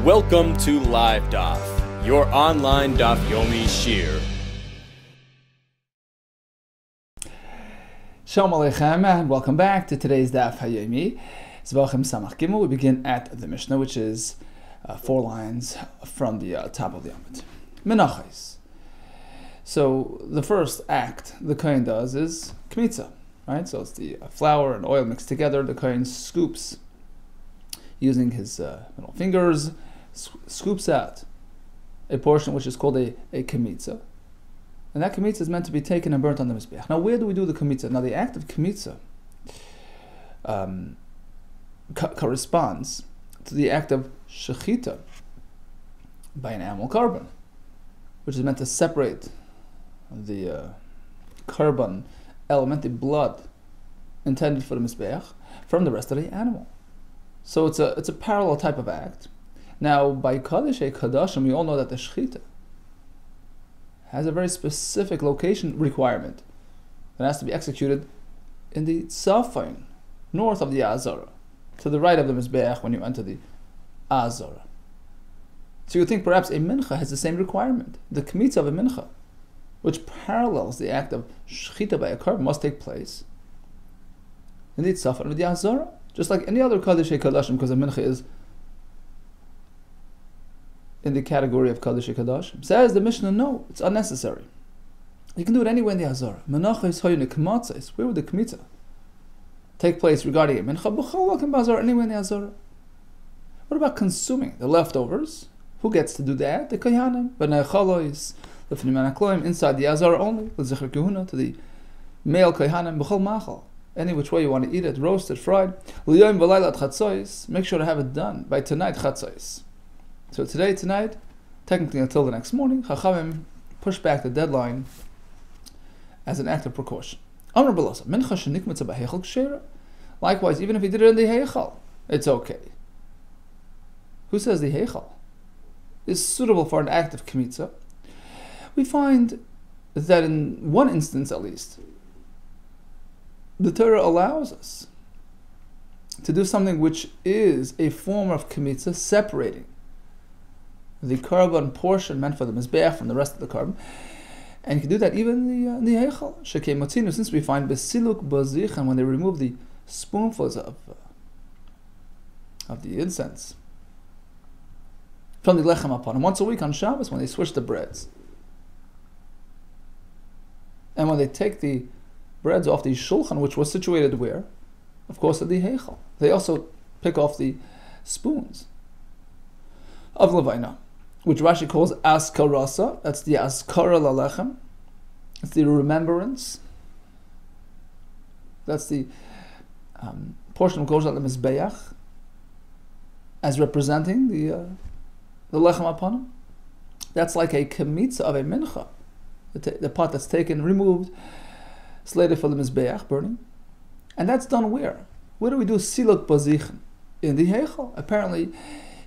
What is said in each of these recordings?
Welcome to LiveDaf, your online Daf Yomi Shir. Shalom Aleichem, and welcome back to today's Daf Hayomi. Zevachim Samach Gimel. We begin at the Mishnah, which is 4 lines from the top of the Amud. Menachos. So the first act the kohen does is kmitza, right? So it's the flour and oil mixed together. The kohen scoops using his middle fingers, scoops out a portion which is called a kmitza. And that kmitza is meant to be taken and burnt on the mizbeach. Now, where do we do the kmitza? Now, the act of kmitza corresponds to the act of shechita by an animal carbon, which is meant to separate the carbon element, the blood intended for the mizbeach, from the rest of the animal. So it's a parallel type of act. Now, by Kaddish Kadashim, we all know that the shechita has a very specific location requirement that has to be executed in the tzafon, north of the Azara, to the right of the Mizbeach when you enter the Azara. So you think perhaps a mincha has the same requirement. The kmitza of a mincha, which parallels the act of shechita by a carbon, must take place in the tzafon of the Azara, just like any other Kaddish Kadashim, because a mincha is in the category of Kaddish Kadashim. Says the Mishnah, no, it's unnecessary. You can do it anywhere in the Azara. Menachos hayun kmatzes. Where would the kmitza take place regarding a mincha? B'chol lakim bazar, anywhere in the Azara. What about consuming the leftovers? Who gets to do that? The kohanim, b'nei chalois, the fniman hakloim, inside the Azara only, l'zichar kehuna, to the male kohanim, b'chol machal. Any which way you want to eat it, roasted, fried. L'yom v'laylat chatzos. Make sure to have it done by tonight chatzos. So tonight, technically until the next morning, Chachamim push back the deadline as an act of precaution. Amar B'losa, mincha shenikmitza b'heichal kshera. Likewise, even if he did it in the heichal, it's okay. Who says the heichal is suitable for an act of kmitza? We find that in one instance at least, the Torah allows us to do something which is a form of kmitza, separating the carbon portion meant for the mizbeach from the rest of the carbon, and you can do that even in the heichal. Shekei motzinu, since we find besiluk bazichan, when they remove the spoonfuls of the incense from the lechem upon him once a week on Shabbos, when they switch the breads, and when they take the breads off the shulchan, which was situated where, of course, at the heichal, they also pick off the spoons of levaina, which Rashi calls askarasa. That's the askara lalechem. It's the remembrance. That's the portion that goes out the mizbeach as representing the lechem upon him. That's like a kemitza of a mincha, the part that's taken, removed, slated for the mizbeach, burning. And that's done where? Where do we do siluk bazichin? In the heichal. Apparently,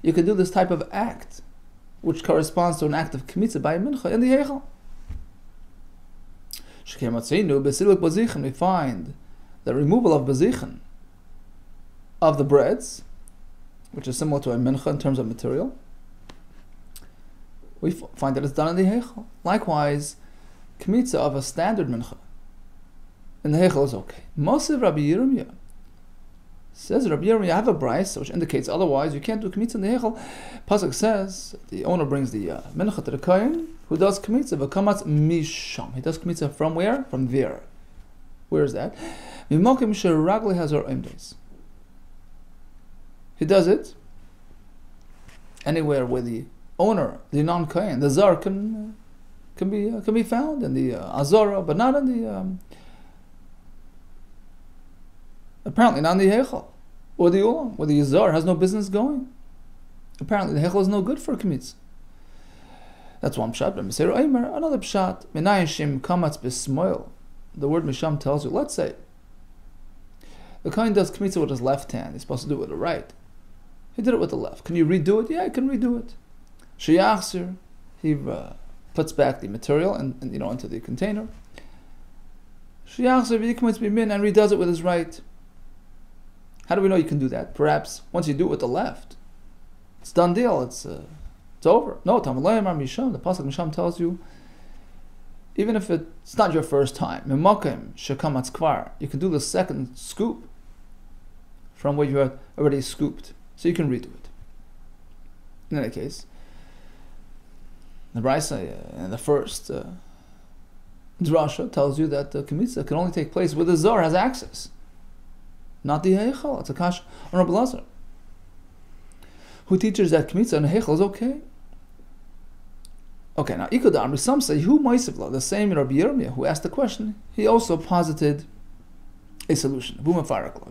you can do this type of act, which corresponds to an act of kmitza by a mincha in the heichal. Shekei motzinu besiluk bazichin, we find the removal of bazichin of the breads, which is similar to a mincha in terms of material. We find that it's done in the heichal. Likewise, kmitza of a standard mincha in the heichal is okay. Mosiv Rabbi Yirmiyah. Says Rabbi Yirmiyah, I have a brayso which indicates otherwise you can't do kmitza in the heichal. Pasuk says the owner brings the mincha to the kohen who does kmitza. V'kamatz misham. He does kmitza from where? From there. Where is that? Mimokim sheragli hazor imdes. He does it anywhere where the owner, the non-kohen, the zar can be found in the azara, but not in the apparently not in the heichal or the ulam, where the zar has no business going. Apparently the heichal is no good for kmitz. That's one pshat. But Meseir Omer, another pshat. Minayin shim kamatz b'smoil. The word misham tells you. Let's say the kohen does kmitza with his left hand. He's supposed to do it with the right. He did it with the left. Can you redo it? Yeah, I can redo it. Sheyachzir, he puts back the material and into the container. Sheyachzir v'yikmitz b'min, and redoes it with his right. How do we know you can do that? Perhaps once you do it with the left, It's done deal. It's over. No, Talmud Misham. The pasuk Misham tells you, even if it's not your first time, Mimakim Shekamatz Kvar, you can do the second scoop from what you had already scooped, so you can redo it. In any case, the Brisa in the first drasha tells you that the Kmitza can only take place where the Zor has access, not the Heichal. It's a kash on Rabbi Lazar, who teaches that Kmitza and Heichal is okay. Okay, now Ikod Amri, some say who Moisevla, the same Rabbi Yirmiyah who asked the question, he also posited a solution. Ikod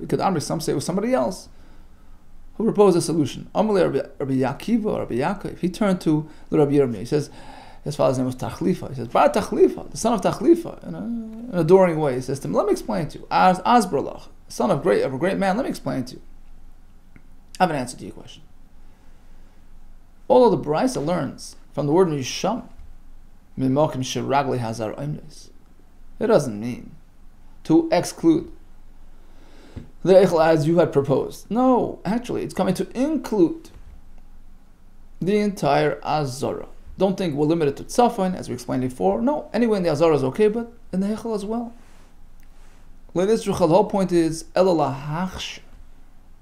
Amri, some say it was somebody else who proposed a solution. Amalei Rabbi Yakiva, Rabbi Yaakov, he turned to the Rabbi Yirmiyah. He says his father's name was Tachlifa. He says, Bar Tachlifa, the son of Tachlifa, in an adoring way. He says to him, let me explain to you. Asbralach, son of a great man, let me explain to you. I have an answer to your question. Although the Brisa learns from the word Misham, Mimokim Shiragli Hazar Oimnes, it doesn't mean to exclude the Eichel as you had proposed. No, actually, it's coming to include the entire Azara. Don't think we're limited to Tzafon, as we explained before. No, anyway in the Azara is okay, but in the Eichel as well. The whole point is Elalahachsh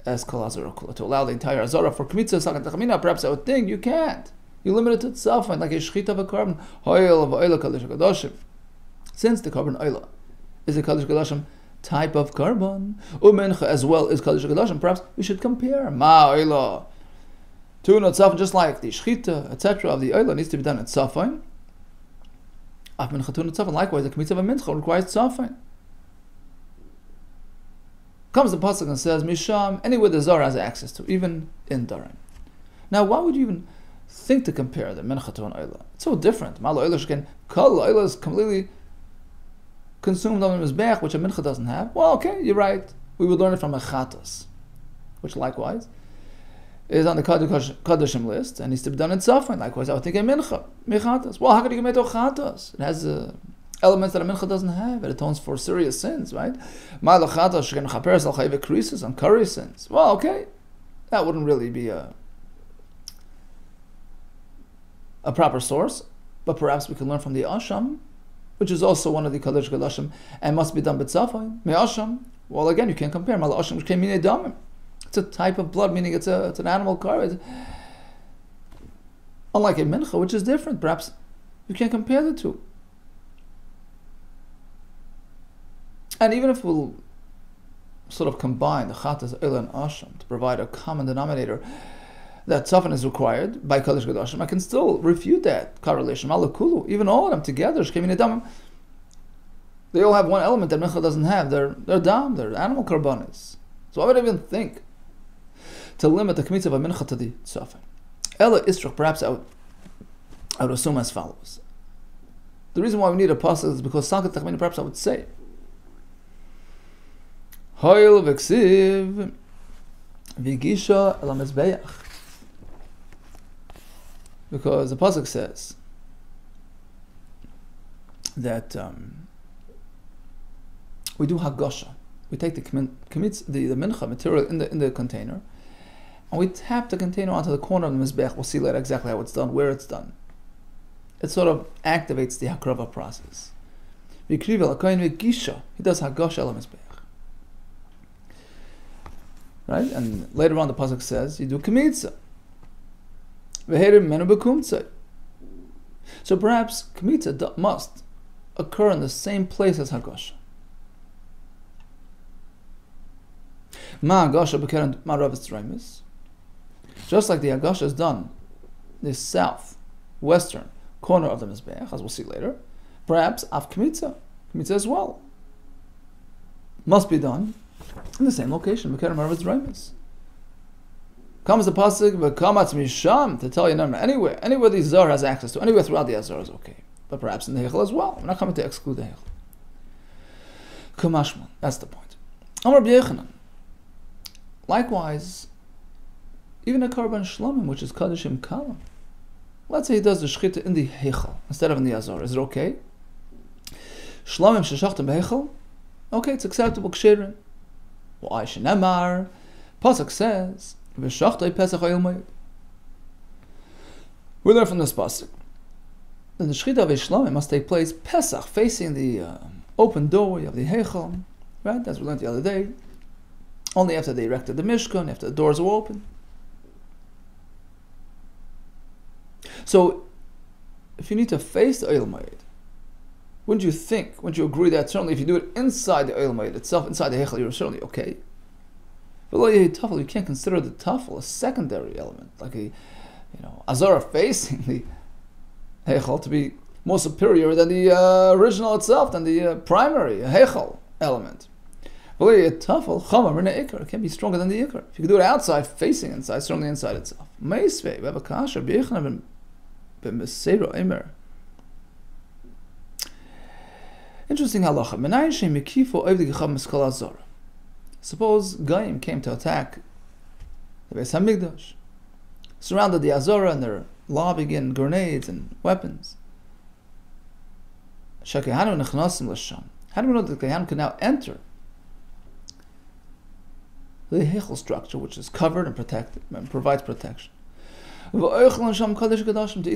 as Kol Azara Kula, to allow the entire Azara for Kmitza Sakat Tachamina. Perhaps I would think you can't. You limit it to Tzafon, like a Shechita of a carbon. Hoyel of Oila Kaddish Kadoshim. Since the carbon Oila is a Kaddish Kadoshim type of carbon, Umencha as well is Kaddish Kadoshim, perhaps we should compare Ma Oila to not Tzafon, just like the Shechita, etc. of the Oila needs to be done at Tzafon. Af Mincha to Tzafon, likewise the Kmitza of a Mincha requires Tzafon. Comes the pasuk and says Misham, anywhere the Zara has access to, even in Darim. Now, why would you even think to compare the Mincha to an Oila? It's so different. Malo Oila Shken, Kol Oila is completely consumed on the Mizbeach, which a Mincha doesn't have. Well, okay, you're right. We would learn it from a Chatas, which likewise is on the Kaddishim list and needs to be done in Tzafon. Likewise, I would think a Mincha, Mechatas. Well, how could you make it Chatas? It has elements that a Mincha doesn't have. It atones for serious sins, right? Malo Chatas Shken Chaperes Al Chayiv Krisis on curry sins. Well, okay, that wouldn't really be a proper source, but perhaps we can learn from the Asham, which is also one of the Kaddish Kadashim, and must be done b'tzafon. Me Asham, well again, you can't compare. Mal Asham, which came in a damim. It's a type of blood, meaning it's an animal car. Unlike a Mincha, which is different, perhaps you can't compare the two. And even if we'll sort of combine the Chatas, Oila, and Asham to provide a common denominator, that Tzafon is required by Kaddish Kadashim, I can still refute that correlation. Malakulu, even all of them together, they all have one element that Mincha doesn't have. They're dam, they're animal karbanis. So I would even think to limit the Kmitza of a Mincha to the Tzafon. Ela Istrach, perhaps I would assume as follows. The reason why we need a pasuk is because Sakat Tachmini, perhaps I would say, Hoyel v'ksiv v'gisha el ha-mizbeach. Because the pasuk says that we do hagasha. We take the mincha material in the container, and we tap the container onto the corner of the mizbech. We'll see later exactly how it's done, where it's done. It sort of activates the hakrava process. He does hagasha el mizbech, right? And later on, the pasuk says you do kmitza. So perhaps Kmitza must occur in the same place as Hagasha. Just like the Hagasha is done the south-western corner of the Mizbeach, as we'll see later, perhaps Av Kmitza as well, must be done in the same location. Comes the pasuk v'kamatz misham to tell you, no, anywhere the Zar has access to, anywhere throughout the Azar is okay, but perhaps in the Heichel as well. We're not coming to exclude the Heichel. Kumashman, that's the point. Amar B'Yechanan. Likewise, even a karban shlamim, which is kaddishim kalam, let's say he does the shchita in the Heichel instead of in the Azar. Is it okay? Shlamim sheshachtim b'Heichel, okay, it's acceptable. Ksherin. Well, Aisha Nemar, pasuk says. We learn from this pasuk. Then the shechita of Ishlam must take place Pesach, facing the open doorway of the Heichal, right? As we learned the other day. Only after they erected the Mishkan, after the doors were open. So, if you need to face the Oil Moed, wouldn't you agree that certainly if you do it inside the Oil Moed itself, inside the Heichal, you're certainly okay? But you can't consider the tafel a secondary element, like a azara facing the Heichal to be more superior than the original itself, than the primary Heichal element. But tafel chamar min ikar, it can't be stronger than the ikar. If you can do it outside, facing inside, certainly inside itself. Meisvei, we have a kasha b'yichna b'meseiro emer. Interesting halacha. Menayin shem yekifo oiv d'gechav meskal azara. Suppose Goyim came to attack the Beis Hamikdash, surrounded the Azora, and they're lobbing in grenades and weapons. How do we know that Kohanim can now enter the Heichal structure, which is covered and protected and provides protection? To eat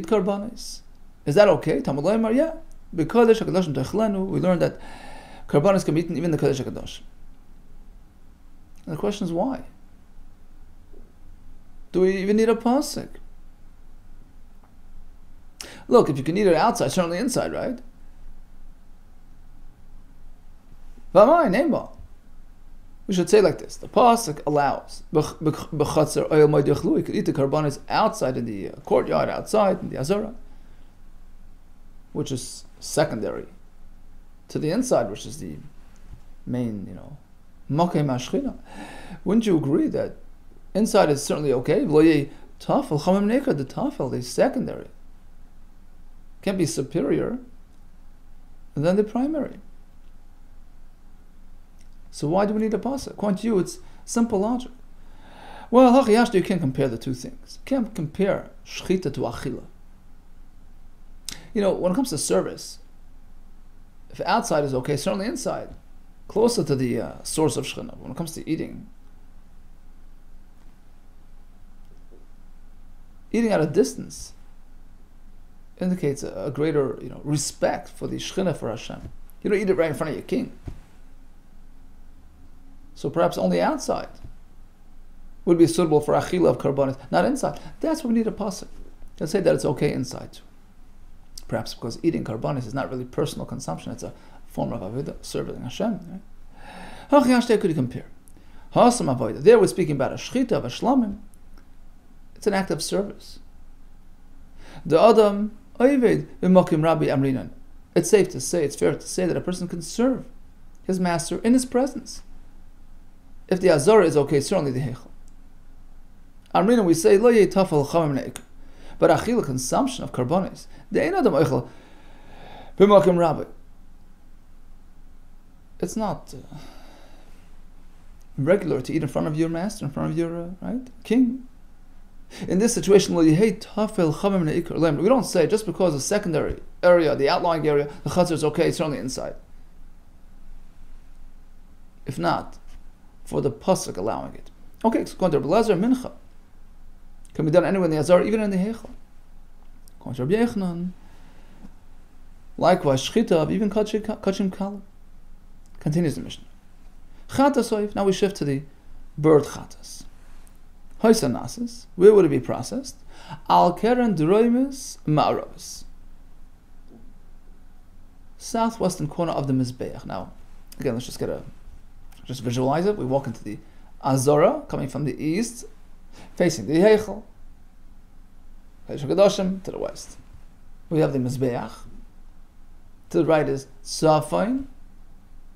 karbanis. Is that okay? Talmud Lemar, yeah. Because we learned that karbanis can be eaten even in the Kodesh HaKadosh. And the question is why? Do we even need a pasuk? Look, if you can eat it outside, certainly inside, right? We should say like this: the pasuk allows you could eat the karbanis outside in the courtyard, outside in the azara, which is secondary to the inside, which is the main, Wouldn't you agree that inside is certainly okay? The tafel, the secondary, can be superior than the primary. So why do we need a pasuk? According to you, it's simple logic. Well, you can't compare the two things. You can't compare shechita to achila. When it comes to service, if outside is okay, certainly inside, closer to the source of Shekhinah. When it comes to eating at a distance indicates a greater respect for the Shekhinah, for Hashem. You don't eat it right in front of your king. So perhaps only outside would be suitable for achila of karbanis, not inside. That's why we need a pasuk. Let's say that it's okay inside too. Perhaps because eating karbanis is not really personal consumption, it's a form of avodah, serving Hashem. How could you compare? There we're speaking about a shechita of a shlamim. It's an act of service. The adam oived b'mokim rabbi amrinan. It's safe to say, it's fair to say that a person can serve his master in his presence. If the azara is okay, certainly the heichal. Amrinan we say lo yetafel chamim neik. But achila, consumption of karbonis, the ein adam oichel b'mokim rabbi. It's not regular to eat in front of your master, in front of your king. In this situation, we don't say just because the secondary area, the outlying area, the chatzar is okay, it's certainly inside. If not, for the pasuk allowing it. Okay, so according to Rabbi Elazar, mincha can be done anywhere in the azar, even in the heichal. According to Rabbi Yochanan, likewise, shchita of even kachim kala. Continues the Mishnah. Chatas oif. Now we shift to the bird chatas. Hoysa nasis. Where would it be processed? Al keren droimis ma'aravis. Southwestern corner of the mizbeach. Now, again, let's just visualize it. We walk into the azora, coming from the east, facing the heichal. To the west. We have the mizbeach. To the right is Safin,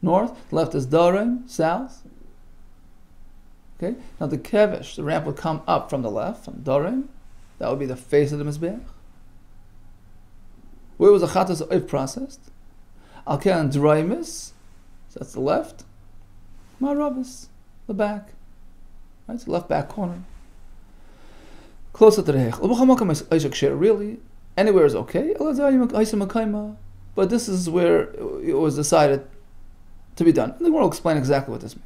north. The left is Darim, south. Okay. Now the kevesh, the ramp would come up from the left, from Darim. That would be the face of the mizbeach. Where was the chatas oif processed? Al keren draimis. So that's the left. Ma'aravis, the back. Right, it's the left back corner. Closer to the heichal. Really, anywhere is okay. But this is where it was decided to be done. And the Gemara will explain exactly what this means.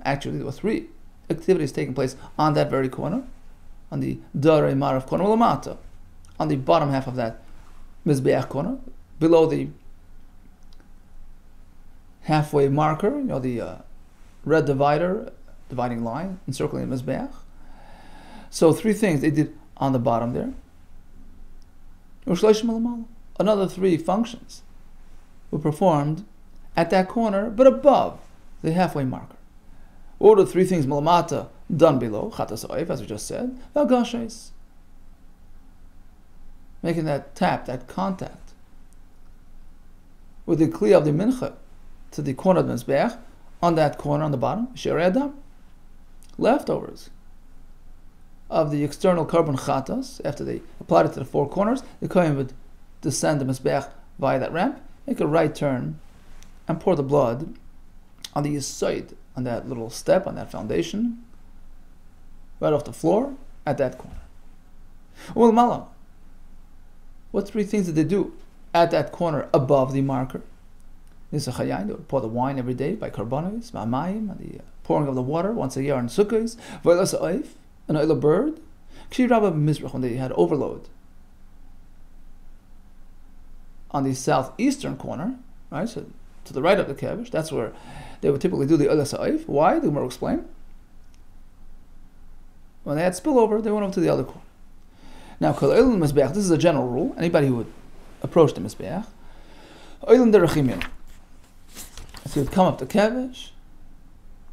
Actually, there were three activities taking place on that very corner. on the Darei Marav corner, Lamata, on the bottom half of that Mizbeach corner, below the halfway marker, the red dividing line, encircling the Mizbeach. So 3 things they did on the bottom there. Another 3 functions were performed at that corner, but above the halfway marker. What are the 3 things Malamata done below? Chatas oif, as we just said. Valgashes. Making that tap, that contact with the kli of the mincha to the corner of the mizbeach, on that corner on the bottom, sherei adam, leftovers of the external carbon chatas. After they applied it to the 4 corners, the kohen would descend the mizbeach via that ramp, make a right turn, and pour the blood on the side, on that little step, on that foundation, right off the floor, at that corner. Well, malam. What 3 things did they do at that corner above the marker? They would pour the wine every day by karbonis, ma'amayim, and the pouring of the water once a year on sukkahs, v'elas oif, an oil of bird, k'shirabah mizrach, when they had overload. On the southeastern corner, right, so to the right of the kevish, that's where they would typically do the oil oif. Why? The Gemara will explain. When they had spillover, they went over to the other corner. Now, kol oil mizbeach, this is a general rule. Anybody who would approach the mizbeach, oil derechim, so he would come up to kevish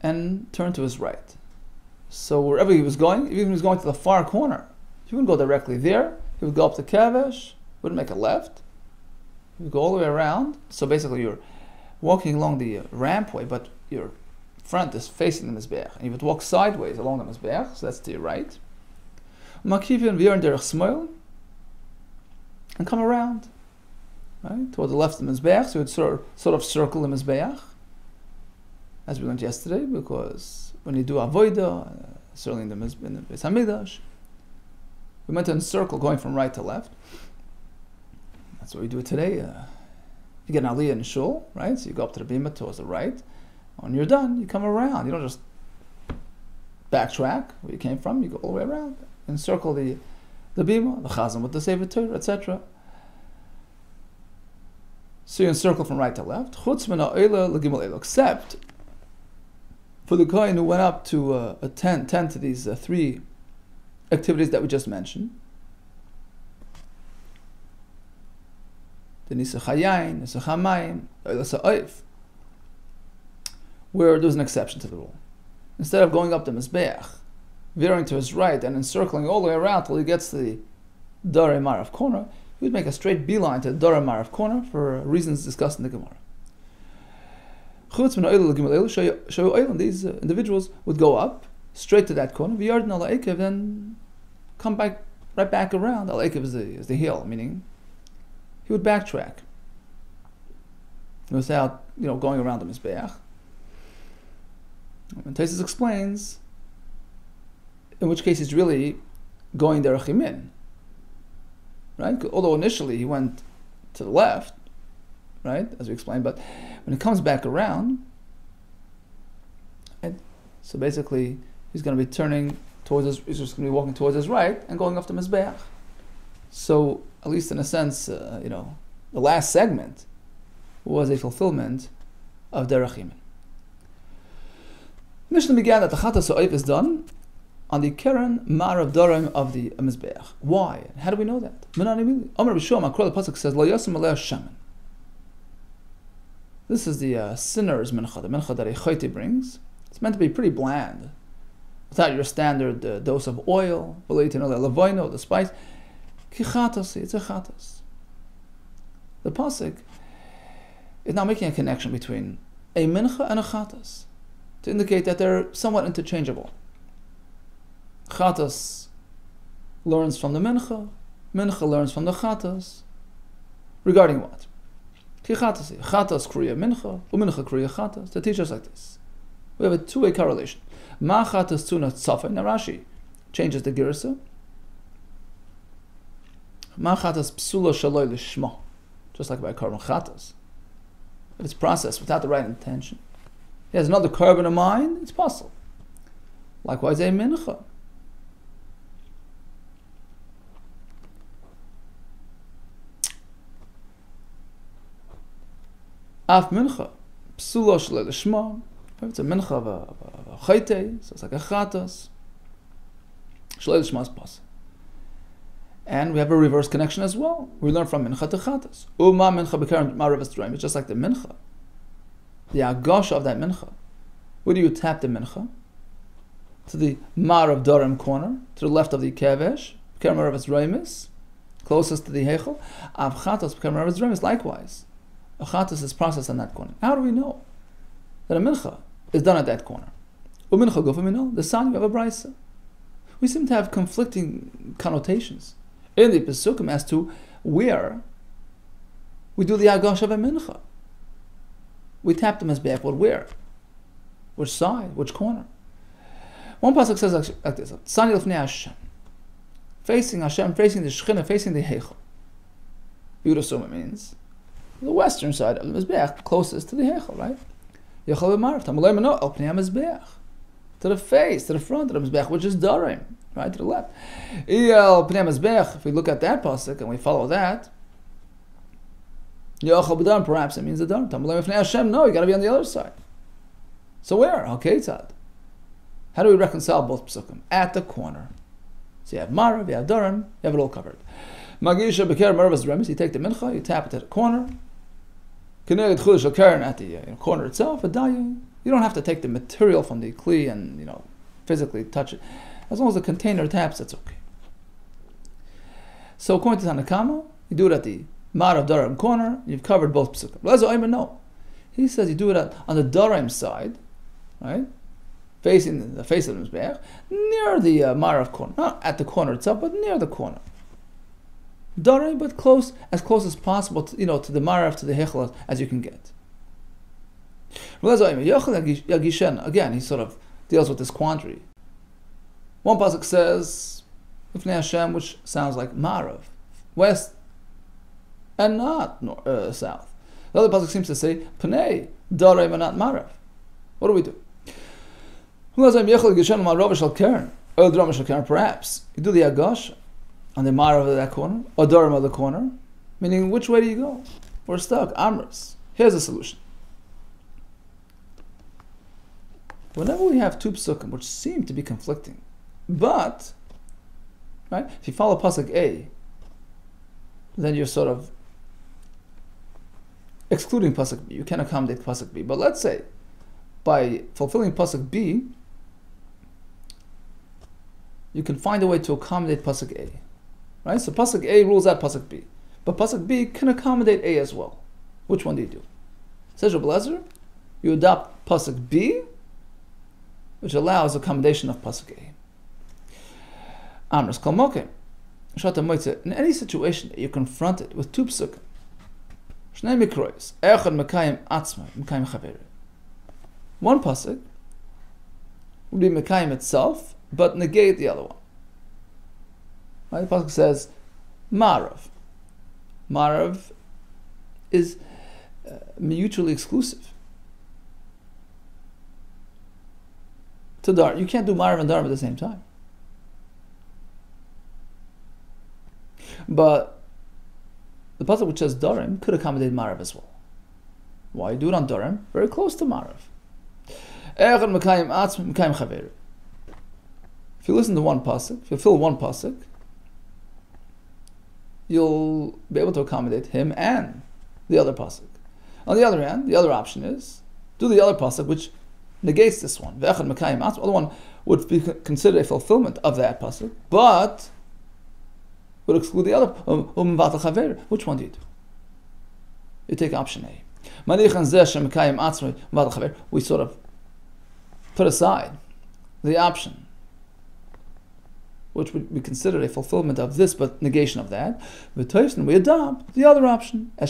and turn to his right. So wherever he was going, even if he was going to the far corner, he wouldn't go directly there. He would go up to kevish, wouldn't make a left. He would go all the way around. So basically, you're walking along the rampway, but your front is facing the mizbeach, and you would walk sideways along the mizbeach. So that's to your right. Makivin v'yern derech smoil, and come around, right, toward the left of the mizbeach. So you would sort of circle the mizbeach, as we learned yesterday, because when you do avoida, certainly in the Beis Hamikdash, we meant to encircle going from right to left. That's what we do today. You get an aliyah in shul, right? So you go up to the bima towards the right. When you're done, you come around. You don't just backtrack where you came from. You go all the way around. Encircle the bima, the chazan with the sefer Torah, etc. So you encircle from right to left. Chutz min ha'oila l'gimel elo, except for the kohen who went up to attend to these 3 activities that we just mentioned. The nisach hayayin, nisach hamayim, oila ha'oif, where there's an exception to the rule. Instead of going up the mizbeach, veering to his right and encircling all the way around till he gets to the Darei Marav corner, he would make a straight beeline to the Darei Marav corner for reasons discussed in the Gemara. These individuals would go up straight to that corner, then come back right back around. Al Ekev is the hill, meaning he would backtrack without going around the mizbeach. And Taisus explains, in which case he's really going derech yamin, right? Although initially he went to the left, right, as we explained, but when he comes back around, right, so basically he's going to be turning he's just going to be walking towards his right and going off the mizbeach. So at least in a sense, the last segment was a fulfillment of derech yamin. Mishnah began that the chatas ha'oif is done on the keren marav darim of the mizbeach. Why? How do we know that? Amar B'Shua, the pasuk says, "Lo yasim aleh shaman." This is the sinner's mincha, the mincha that a chayte brings. It's meant to be pretty bland, without your standard dose of oil, the spice. It's a chatas. The pasuk is now making a connection between a mincha and a chatas, to indicate that they're somewhat interchangeable. Chatas learns from the mincha learns from the chatas. Regarding what? Chatas kriya mincha, mincha kriya chatas. To teach us like this, we have a 2-way correlation. Ma chatas tuna tzafay. Now Rashi changes the girsa. Ma chatas psula shaloi lishma, just like by carbon chatas, but it's processed without the right intention. He has another carbon in mind, it's possible. Likewise, a mincha. Af mincha, psulo shelo lishma. It's a mincha of a chayte, so it's like a chatos. Shelo lishma is pas. And we have a reverse connection as well. We learn from mincha to chatos. Uma mincha b'keren marav estroim. It's just like the mincha. The agosha of that mincha. Where do you tap the mincha? To the marav darim corner, to the left of the kevesh. B'keren marav estroimis, closest to the heichel. Av chatos b'keren marav estroimis likewise. A chatos is processed on that corner. How do we know that a mincha is done at that corner? Umincha gufamino, the son of a brisa. We seem to have conflicting connotations in the Pesukim as to where we do the agash of a mincha. We tap them as back, but where? Which side? Which corner? One pasuk says like this: Tzani l'fnei Hashem, facing Hashem, facing the Shechina, facing the Heichel. You would assume it means the western side of the mizbeach, closest to the Heichel, right? Yechal v'marav, tamulei mano al pnei mizbeach, to the face, to the front of the mizbeach, which is darim, right, to the left. Al pnei mizbeach, if we look at that pasuk and we follow that, Yechal b'darim, perhaps it means the darim. Tamulei v'fnei Hashem, no, you got to be on the other side. So where? Okay, tzad. How do we reconcile both psukim? At the corner. So you have marav, you have darim, you have it all covered. Magisha b'ker marav remis. You take the mincha, you tap it to the corner. Kineged chulish al-karen at the corner itself. You don't have to take the material from the kli and physically touch it. As long as the container taps, that's okay. So according to Tanakama, you do it at the marav darim corner. You've covered both psukim. Lezo Ayman, no. He says you do it on the darim side, right? Facing the face of the mizbeach, near the marav corner, not at the corner itself, but near the corner. Darim, but as close as possible, to the marav, to the heichel as you can get. Again, he sort of deals with this quandary. One pasuk says, "Ifnei Hashem," which sounds like marav, west, and not south. The other pasuk seems to say Pnei darim and not marav. What do we do? Perhaps you do the agash on the marav of that corner, or darim of the corner, meaning which way do you go? We're stuck. Amras. Here's a solution. Whenever we have two psukim which seem to be conflicting, but right, if you follow pasuk A, then you're sort of excluding pasuk B. You can accommodate pasuk B. But let's say by fulfilling pasuk B, you can find a way to accommodate pasuk A, right? So pasuk A rules out pasuk B, but pasuk B can accommodate A as well. Which one do you do? Says Rabbi Lezer, you adopt pasuk B, which allows accommodation of pasuk A. Amras kol mokem, shata moitze. In any situation that you're confronted with two psukim, shnei mikrois, echad mekayim atzma, mekayim chaver. One pasuk would be mekayim itself, but negate the other one. Right? The pasuk says marav. Marav is mutually exclusive to dar. You can't do marav and darim at the same time. But the pasuk which says darim could accommodate marav as well. Why? You do it on darim, very close to marav. Echad mekayim atzma, mekayim chaver. If you listen to one pasuk, if you fill one pasuk, you'll be able to accommodate him and the other pasuk. On the other hand, the other option is do the other pasuk which negates this one. The other one would be considered a fulfillment of that pasuk, but would exclude the other. Which one do you do? You take option A. We sort of put aside the option which would be considered a fulfillment of this, but negation of that. We adopt the other option, the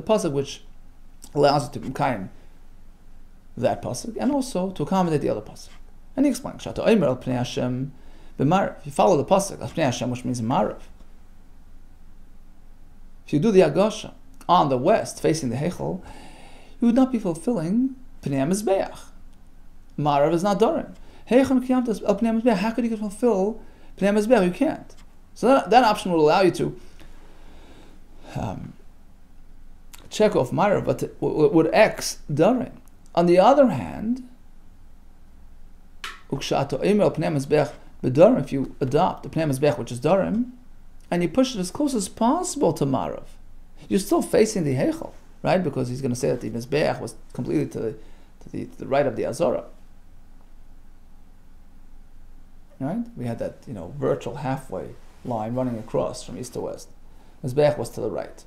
pasuk which allows it to mekayim that pasuk, and also to accommodate the other pasuk. And he explains, if you follow the pasuk, Pnei Hashem, which means marav, if you do the agasha on the west, facing the heichel, you would not be fulfilling Pnei Mizbeach. Marav is not darim. How could you fulfill Pnei Mizbeach? You can't. So that option will allow you to check off Marav, but would X Darim. On the other hand, if you adopt the Pnei Mizbech, which is Darim, and you push it as close as possible to Marav, you're still facing the Heichel, right? Because he's going to say that the Mizbech was completely to the right of the Azara. Right? We had that, virtual halfway line running across from east to west. Mizbech was to the right.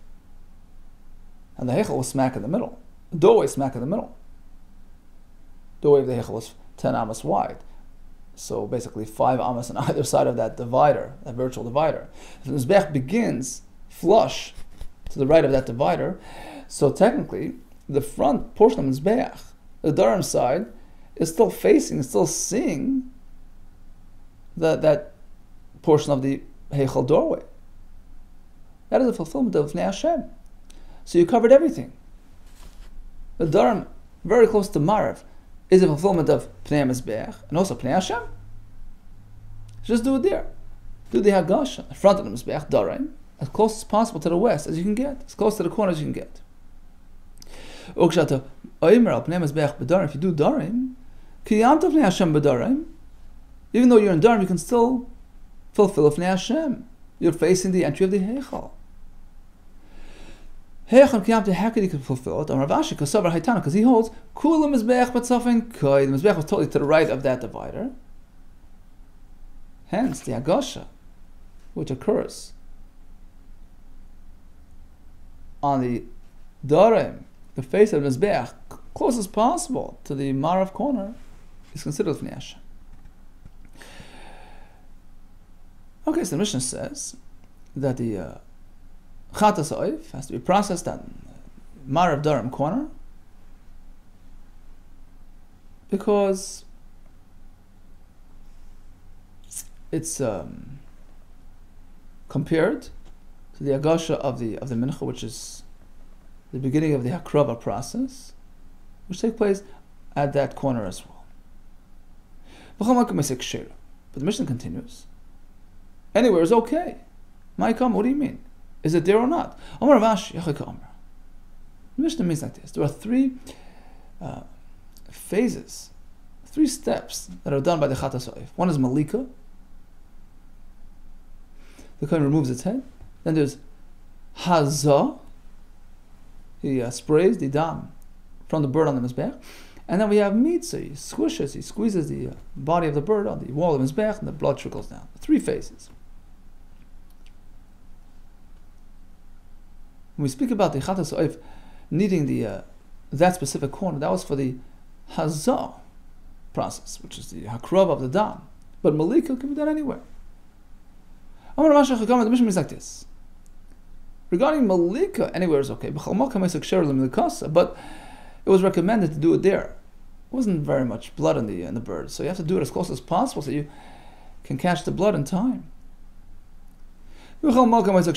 And the Heichel was smack in the middle. The doorway smack in the middle. The doorway of the Heichel was 10 amas wide. So basically 5 amas on either side of that divider, that virtual divider. If the Mizbech begins flush to the right of that divider, so technically the front portion of Mizbech, the Durham side, is still seeing that portion of the Heichel doorway. That is a fulfillment of Pnei Hashem. So you covered everything. The Durham, very close to Marav, is a fulfillment of Pnei Mizbech and also Pnei Hashem. Just do it there. Do the Hagasha in front of the Mizbech, Durham, as close as possible to the west as you can get, as close to the corner as you can get. If you do Durham, even though you're in Durham, you can still fulfill Pnei Hashem. You're facing the entry of the Heichel. Heichel Kiyamta, how could you fulfill it? Because he holds Kula Mizbech but Safin Koi. The Mizbech was totally to the right of that divider. Hence the Hagasha, which occurs on the Durham, the face of the Mizbech, close as possible to the Marav corner, is considered Pnei Hashem. Okay, so the Mishnah says that the Chatas Oif has to be processed at Marav Durham corner because it's compared to the Agasha of the Mincha, which is the beginning of the Hakrava process, which takes place at that corner as well. But the Mishnah continues. Anywhere is okay. Ma'ikam, what do you mean? Is it there or not? Omar Vash, Yachika Omar. The Mishnah means like this. There are 3 phases, 3 steps that are done by the Chatas Oif. One is Malika. The Kohen removes its head. Then there's Hazah. He sprays the dam from the bird on the Mizbech. And then we have Mitzah. He squeezes the body of the bird on the wall of the Mizbech, and the blood trickles down. 3 phases. When we speak about the Chatas Oif needing that specific corner, that was for the Hazah process, which is the Hakrav of the dam. But Malika can be done anywhere. The Mishnah means like this. Regarding Malika, anywhere is okay. But it was recommended to do it there. It wasn't very much blood in the bird, so you have to do it as close as possible so you can catch the blood in time. But that was the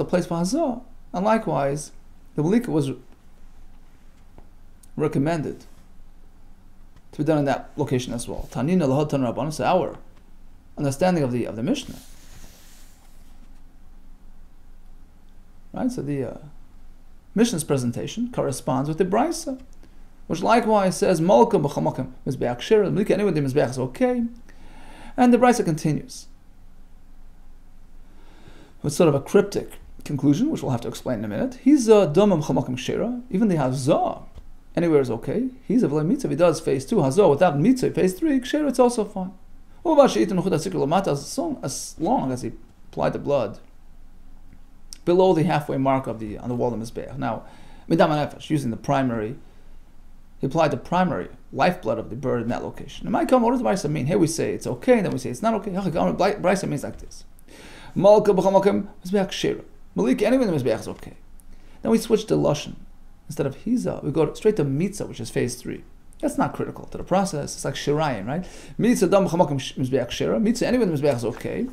place for Hazah. And likewise, the Malika was recommended to be done in that location as well. Tanina lahad tan rabbanan, so our understanding of the Mishnah. Right, so the Mishnah's presentation corresponds with the Brisa, which likewise says Malka b'chamakim mizbeach shira. Malika anyway the mizbeach is okay, and the Brisa continues with sort of a cryptic conclusion, which we'll have to explain in a minute. He's a domam chamakim shira. Even the hazah anywhere is okay. He's a v'lei mitzvah. He does phase 2 hazah without mitzvah. Phase 3 kshira, it's also fine. As long as he applied the blood below the halfway mark on the wall of Mizbeach. Now, midam nefesh, using the primary, he applied the primary lifeblood of the bird in that location. It might come, what does the Brisa mean? Here we say it's okay, and then we say it's not okay. Brisa means like this. Malka b'chamakim Mizbeach shira. Malika, anyway, the Mizbeach is okay. Then we switch to Lashon. Instead of Hiza, we go straight to Mitzah, which is phase 3. That's not critical to the process. It's like Shirayim, right? Mitzah dam b'chamakim Mizbeach shira. Mitzah, anyway, the Mizbeach is okay.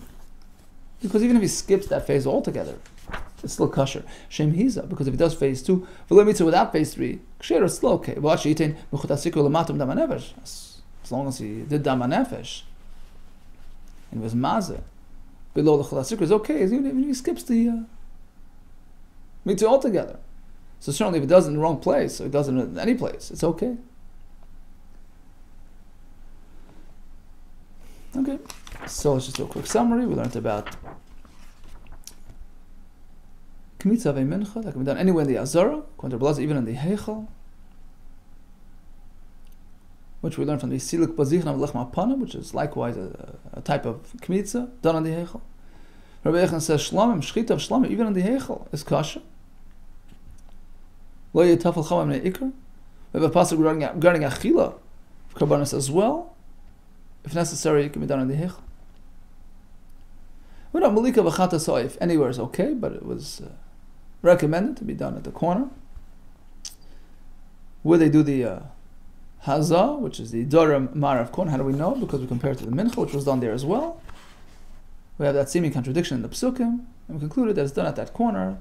Because even if he skips that phase altogether, it's still kosher. Shem Hiza, because if he does phase 2, v'lo mitzvah without phase 3, kosher, it's still okay. As long as he did dam nefesh and was mazeh below the cholasikra, is okay. Even if he skips the mitzvah altogether. So certainly if it does it in the wrong place, or it does it in any place, it's okay. Okay, so let's just do a quick summary. We learned about kmitza of a mincha that can be done anywhere in the Azara, according to Blaza, even in the Heichal, which we learned from the Siluk Bazichan of Lechma Pana, which is likewise a type of kmitza done on the Heichal. Rabbi Yechon says shlamim, shchita of shlamim, even in the Heichal, is kosher. Lo yetafel chamam ne'ikr. We have a pasuk regarding achila of karbanos as well. If necessary, it can be done in the Heichal. We know Malika v'chata soif anywhere is okay, but it was recommended to be done at the corner where they do the Hazah, which is the Dorim Marav corner. How do we know? Because we compare it to the Mincha, which was done there as well. We have that seeming contradiction in the Psukim, and we concluded that it's done at that corner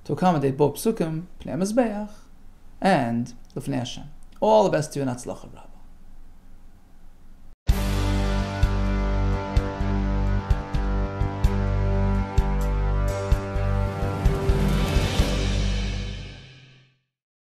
to accommodate both Psukim, Pnei HaMizbeach, and Lefnei Hashem. All the best to you, and Hatzlacha Rabba.